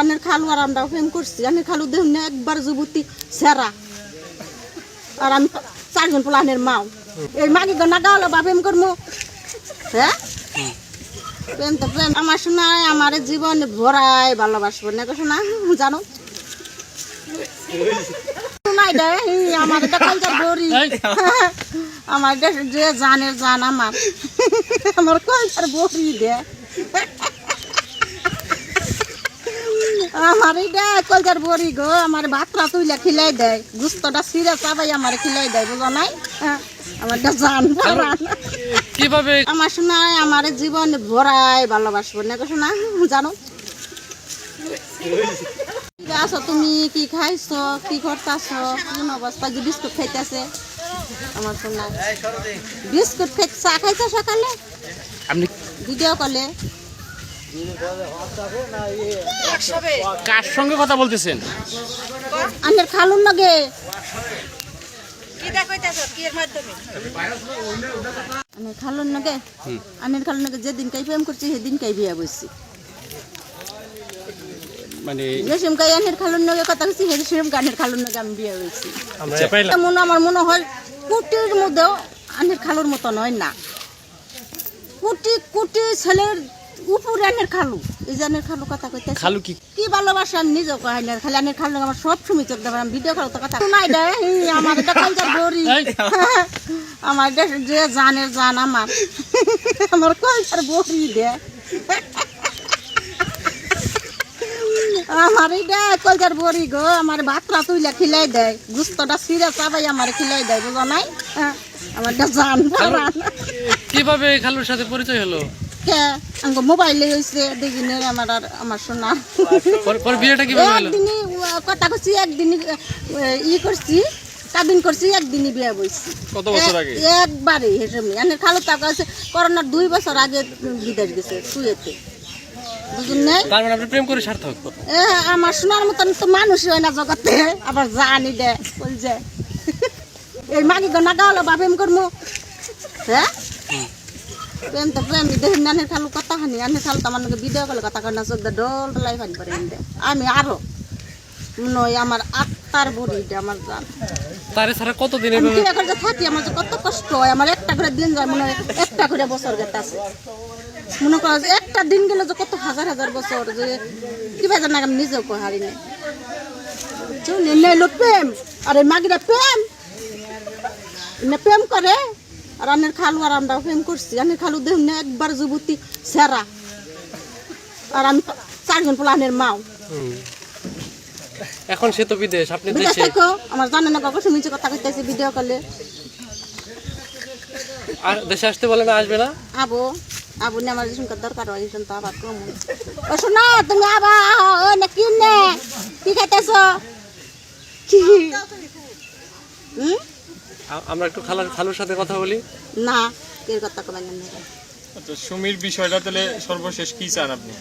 আনের খালু আর আমরা প্রেম করছি। আনের খালু দেখুন না একবার যুবতী সেরা, আর আমি 4 জন পোলানের মাও। এই মাগি গো না গাওয়ালো বা প্রেম করবো? হ্যাঁ, প্রেম তো প্রেম। আমার শোনায় আমার জীবন ভরাই ভালোবাসবো না শোনা, জানো শোনাই দেয় আমার কলচার বড়ি, আমার যে জানের জান আমার কলচার বড়ি দে, আমার এইটা কলজার বড়ি গো। আমার ভাতটা তুইলা খিলাই দেয়, গুস্তটা সিরা চাবাই আমার খিলাই দেয়, বুঝো নাই? আমার জান কিভাবে আমার শোনায় আমার জীবন ভরাই ভালোবাসবো না শোনা, জানো আছো তুমি, কি খাইছো, কি করতেছো, কোন অবস্থা? যে বিস্কুট খাইতেছে আমার শোনা, বিস্কুট খাই, চা খাইছো সকালে আপনি ভিডিও কলে? কার সঙ্গে কথা বলতেছেন? আনের খালুন লাগে আনের খালুন লাগে, আনের খালুন লাগে। যেদিন কাই প্রেম করছি সেদিন কাই বিয়া বসছি, মানে যেসম কাই আনের খালুন লাগে কথা বলছি সেরকম আনের খালুন লাগে আমি বিয়া বসছি। আমার মনে হয় কুটির মধ্যেও আনের খালুর মতো নয় না, কুটি কুটি ছেলের উপরে আনের খালু। এই যে আনের খালু কথা কইতে খালু কি ভালোবাসা আমি নিজেও কই না, খালি আনের খালু আমার সব সময় চোখ দেবে। আমি ভিডিও কল তো কথা শোনাই দেয় আমার এটা কলচার বড়ি, আমার যে জানের জান আমার কলচার বড়ি দে, আমার এইটা কলচার বড়ি গো। আমার ভাতটা তুইলা খিলাই দেয়, গুস্তটা সিরা চাবাই আমার খিলাই দেয়, বুঝো নাই? আমার জান কিভাবে খালুর সাথে পরিচয় হলো? মোবাইলে হয়েছে দেখিনে আমার আর আমার শোনা। বিয়েটা কিভাবে হলো? একদিনই কথা করছি, একদিনই করছি, কাবিন করছি, একদিনই বিয়ে বইছি। কত বছর আগে? একবারে হেসেমি আনের খালু টাকা আছে করোনার 2 বছর আগে বিদেশ গেছে সুয়েতে, বুঝুন নাই? তার মানে আপনি প্রেম করে সার্থক? আমার শোনার মতন তো মানুষই হয় না জগতে, আবার জানি দে বলছে এই মাগি গো না গাওয়ালো বা প্রেম করবো? হ্যাঁ, প্রেম তো প্রেম। দেখুন আনের খালু কথা খানি, আনের খালু তো আমার ভিডিও কলে কথা কয় না, চোখ ডল ডলাই ফানি পারে। আমি আরো নয়, আমার আত্মার বড়ি আমার জান। তারে ছাড়া কতদিন যে থাকি আমার যে কত কষ্ট হয়, আমার একটা করে দিন যায়, মনে হয় একটা করে বছর গেতে আছে। মনে করো যে একটা দিন গেলে যে কত হাজার হাজার বছর, যে কি ভাই জানা আমি নিজেও কই হারি নাই। প্রেম আর এই মাগিরা প্রেম প্রেম করে, আর আনের খালু আর আমরা প্রেম করছি। আনের খালু দেখুন না একবার যুবতী সেরা, আর আমি 4 জন পোলানের মাও। এখন সে তো বিদেশ, আপনি দেশে। আমার জানে না বাবা, শুনছে কথা কইতেছে ভিডিও কলে। আর দেশে আসতে বলে না, আসবে না? আবো আবু না, আমার শুনকার দরকার হয় শুন তো আবার কম। ও শোনা তুমি আবা ও না কি নে কি খাইতেছো কি? আমরা একটু খালুর সাথে কথা বলি। না এর কথা কমেন না। আচ্ছা, সুমির বিষয়টা তাহলে সর্বশেষ কি চান আপনি?